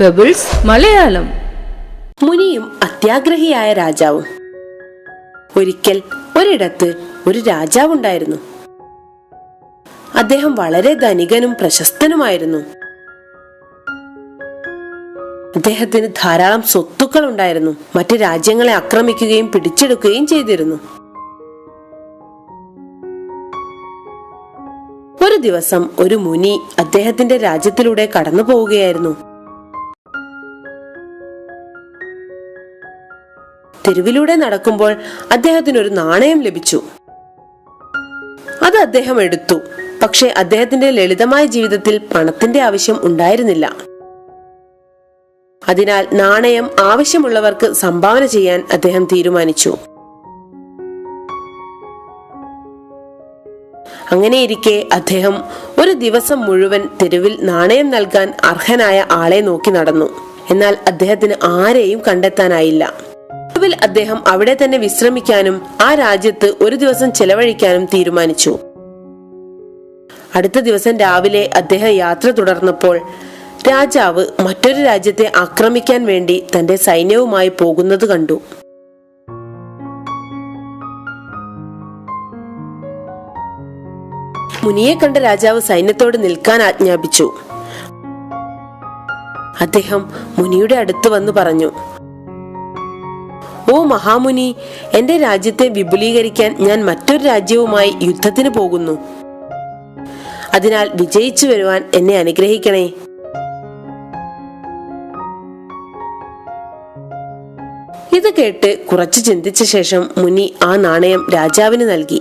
Pebbles Malayalam. മുനിയും അത്യാഗ്രഹിയായ രാജാവും. ഒരിക്കൽ ഒരിടത്ത് ഒരു രാജാവുണ്ടായിരുന്നു. അദ്ദേഹം വളരെ ധനികനും പ്രശസ്തനുമായിരുന്നു. അദ്ദേഹത്തിന് ധാരാളം സ്വത്തുക്കൾ ഉണ്ടായിരുന്നു. മറ്റ് രാജ്യങ്ങളെ ആക്രമിക്കുകയും പിടിച്ചെടുക്കുകയും ചെയ്തിരുന്നു. ഒരു ദിവസം ഒരു മുനി അദ്ദേഹത്തിന്റെ രാജ്യത്തിലൂടെ കടന്നു പോവുകയായിരുന്നു. തെരുവിലൂടെ നടക്കുമ്പോൾ അദ്ദേഹത്തിന് ഒരു നാണയം ലഭിച്ചു. അത് അദ്ദേഹം എടുത്തു. പക്ഷെ അദ്ദേഹത്തിന്റെ ലളിതമായ ജീവിതത്തിൽ പണത്തിന്റെ ആവശ്യം ഉണ്ടായിരുന്നില്ല. അതിനാൽ നാണയം ആവശ്യമുള്ളവർക്ക് സംഭാവന ചെയ്യാൻ അദ്ദേഹം തീരുമാനിച്ചു. അങ്ങനെയിരിക്കെ അദ്ദേഹം ഒരു ദിവസം മുഴുവൻ തെരുവിൽ നാണയം നൽകാൻ അർഹനായ ആളെ നോക്കി നടന്നു. എന്നാൽ അദ്ദേഹത്തിന് ആരെയും കണ്ടെത്താനായില്ല. ഒടുവിൽ അദ്ദേഹം അവിടെ തന്നെ വിശ്രമിക്കാനും ആ രാജ്യത്ത് ഒരു ദിവസം ചെലവഴിക്കാനും തീരുമാനിച്ചു. അടുത്ത ദിവസം രാവിലെ അദ്ദേഹം യാത്ര തുടർന്നപ്പോൾ രാജാവ് മറ്റൊരു രാജ്യത്തെ ആക്രമിക്കാൻ വേണ്ടി തന്റെ സൈന്യവുമായി പോകുന്നത് കണ്ടു. മുനിയെ കണ്ട രാജാവ് സൈന്യത്തോട് നിൽക്കാൻ ആജ്ഞാപിച്ചു. അദ്ദേഹം മുനിയുടെ അടുത്ത് വന്നു പറഞ്ഞു, "ഓ മഹാമുനി, എന്റെ രാജ്യത്തെ വിപുലീകരിക്കാൻ ഞാൻ മറ്റൊരു രാജ്യവുമായി യുദ്ധത്തിന് പോകുന്നു. അതിനാൽ വിജയിച്ചു വരുവാൻ എന്നെ അനുഗ്രഹിക്കണേ." ഇത് കേട്ട് കുറച്ചു ചിന്തിച്ച ശേഷം മുനി ആ നാണയം രാജാവിന് നൽകി.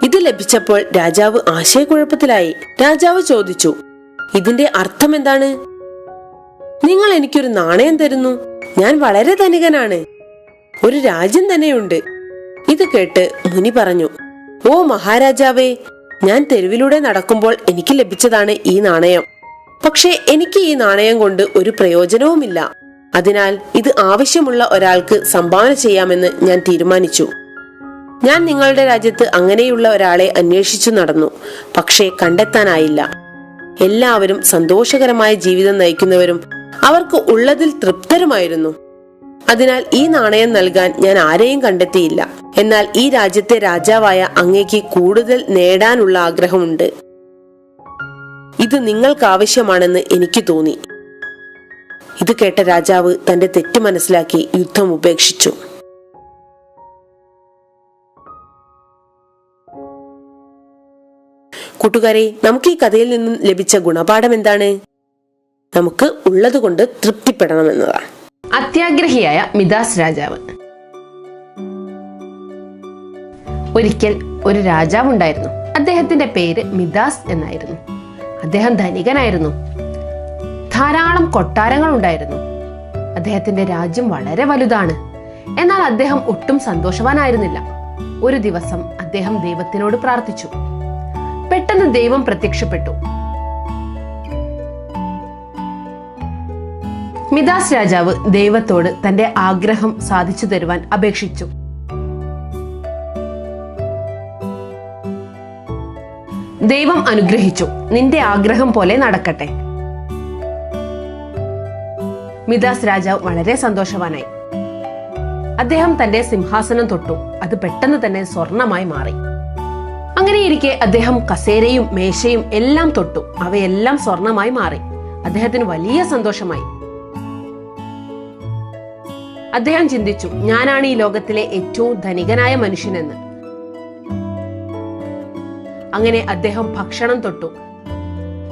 ഇത് ലഭിച്ചപ്പോൾ രാജാവ് ആശയക്കുഴപ്പത്തിലായി. രാജാവ് ചോദിച്ചു, "ഇതിന്റെ അർത്ഥം എന്താണ്? നിങ്ങൾ എനിക്കൊരു നാണയം തരുന്നു. ഞാൻ വളരെ ധനികനാണ്. ഒരു രാജ്യം തന്നെയുണ്ട്." ഇത് കേട്ട് മുനി പറഞ്ഞു, "ഓ മഹാരാജാവേ, ഞാൻ തെരുവിലൂടെ നടക്കുമ്പോൾ എനിക്ക് ലഭിച്ചതാണ് ഈ നാണയം. പക്ഷേ എനിക്ക് ഈ നാണയം കൊണ്ട് ഒരു പ്രയോജനവുമില്ല. അതിനാൽ ഇത് ആവശ്യമുള്ള ഒരാൾക്ക് സംഭാവന ചെയ്യാമെന്ന് ഞാൻ തീരുമാനിച്ചു. ഞാൻ നിങ്ങളുടെ രാജ്യത്ത് അങ്ങനെയുള്ള ഒരാളെ അന്വേഷിച്ചു നടന്നു. പക്ഷേ കണ്ടെത്താനായില്ല. എല്ലാവരും സന്തോഷകരമായ ജീവിതം നയിക്കുന്നവരും അവർക്ക് ഉള്ളതിൽ തൃപ്തരുമായിരുന്നു. അതിനാൽ ഈ നാണയം നൽകാൻ ഞാൻ ആരെയും കണ്ടെത്തിയില്ല. എന്നാൽ ഈ രാജ്യത്തെ രാജാവായ അങ്ങേക്ക് കൂടുതൽ നേടാനുള്ള ആഗ്രഹമുണ്ട്. ഇത് നിങ്ങൾക്ക് ആവശ്യമാണെന്ന് എനിക്ക് തോന്നി." ഇത് കേട്ട രാജാവ് തന്റെ തെറ്റ് മനസ്സിലാക്കി യുദ്ധം ഉപേക്ഷിച്ചു. കൂട്ടുകാരെ, നമുക്ക് ഈ കഥയിൽ നിന്നും ലഭിച്ച ഗുണപാഠം എന്താണ്? നമുക്ക് ഉള്ളത് കൊണ്ട് തൃപ്തിപ്പെടണമെന്നതാണ്. അത്യാഗ്രഹിയായ മിദാസ് രാജാവ്. ഒരിക്കൽ ഒരു രാജാവുണ്ടായിരുന്നു. അദ്ദേഹത്തിന്റെ പേര് മിദാസ് എന്നായിരുന്നു. അദ്ദേഹം ധനികനായിരുന്നു. ധാരാളം കൊട്ടാരങ്ങൾ ഉണ്ടായിരുന്നു. അദ്ദേഹത്തിന്റെ രാജ്യം വളരെ വലുതാണ്. എന്നാൽ അദ്ദേഹം ഒട്ടും സന്തോഷവാനായിരുന്നില്ല. ഒരു ദിവസം അദ്ദേഹം ദൈവത്തിനോട് പ്രാർത്ഥിച്ചു. പെട്ടെന്ന് ദൈവം പ്രത്യക്ഷപ്പെട്ടു. മിദാസ് രാജാവ് ദൈവത്തോട് തന്റെ ആഗ്രഹം സാധിച്ചു തരുവാൻ അപേക്ഷിച്ചു. ദൈവം അനുഗ്രഹിച്ചു. "നിന്റെ ആഗ്രഹം പോലെ നടക്കട്ടെ." മിദാസ് രാജാവ് വളരെ സന്തോഷവാനായി. അദ്ദേഹം തന്റെ സിംഹാസനം തൊട്ടു. അത് പെട്ടെന്ന് തന്നെ സ്വർണമായി മാറി. അങ്ങനെയിരിക്കെ അദ്ദേഹം കസേരയും മേശയും എല്ലാം തൊട്ടു. അവയെല്ലാം സ്വർണമായി മാറി. അദ്ദേഹത്തിന് വലിയ സന്തോഷമായി. അദ്ദേഹം ചിന്തിച്ചു, "ഞാനാണ് ഈ ലോകത്തിലെ ഏറ്റവും ധനികനായ മനുഷ്യനെന്ന്." അങ്ങനെ അദ്ദേഹം ഭക്ഷണം തൊട്ടു.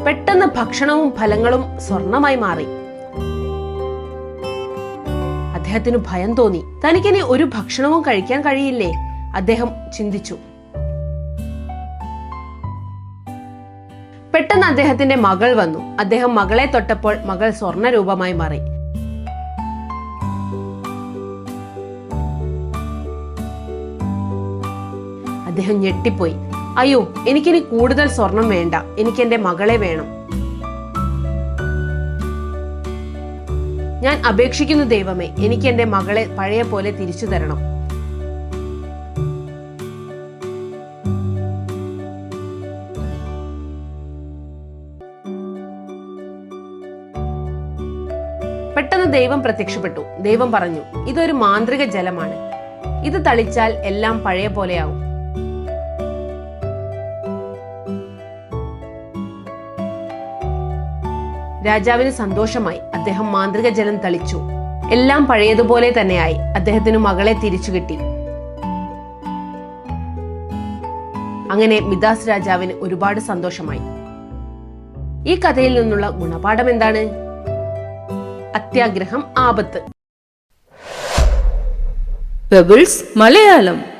പെട്ടെന്ന് ഭക്ഷണവും ഫലങ്ങളും സ്വർണമായി മാറി. അദ്ദേഹത്തിന് ഭയം തോന്നി. തനിക്കിനി ഒരു ഭക്ഷണവും കഴിക്കാൻ കഴിയില്ലേ? അദ്ദേഹം ചിന്തിച്ചു. പെട്ടെന്ന് അദ്ദേഹത്തിന്റെ മകൾ വന്നു. അദ്ദേഹം മകളെ തൊട്ടപ്പോൾ മകൾ സ്വർണ്ണ രൂപമായി മാറി. അദ്ദേഹം ഞെട്ടിപ്പോയി. "അയ്യോ, എനിക്കിനി കൂടുതൽ സ്വർണം വേണ്ട. എനിക്ക് എന്റെ മകളെ വേണം. ഞാൻ അപേക്ഷിക്കുന്നു ദൈവമേ, എനിക്ക് എന്റെ മകളെ പഴയ പോലെ തിരിച്ചു തരണം." പെട്ടെന്ന് ദൈവം പ്രത്യക്ഷപ്പെട്ടു. ദൈവം പറഞ്ഞു, ഇതൊരു മാന്ത്രിക ജലമാണ്. ഇത് തളിച്ചാൽ എല്ലാം പഴയ പോലെയാവും. രാജാവിന് സന്തോഷമായി. അദ്ദേഹം മാന്ത്രിക ജലം തളിച്ചു. എല്ലാം പഴയതുപോലെ തന്നെയായി. അദ്ദേഹത്തിന് മകളെ തിരിച്ചു കിട്ടി. അങ്ങനെ മിദാസ് രാജാവിന് ഒരുപാട് സന്തോഷമായി. ഈ കഥയിൽ നിന്നുള്ള ഗുണപാഠം എന്താണ്? അത്യാഗ്രഹം ആപത്ത്. പെബിൾസ് മലയാളം.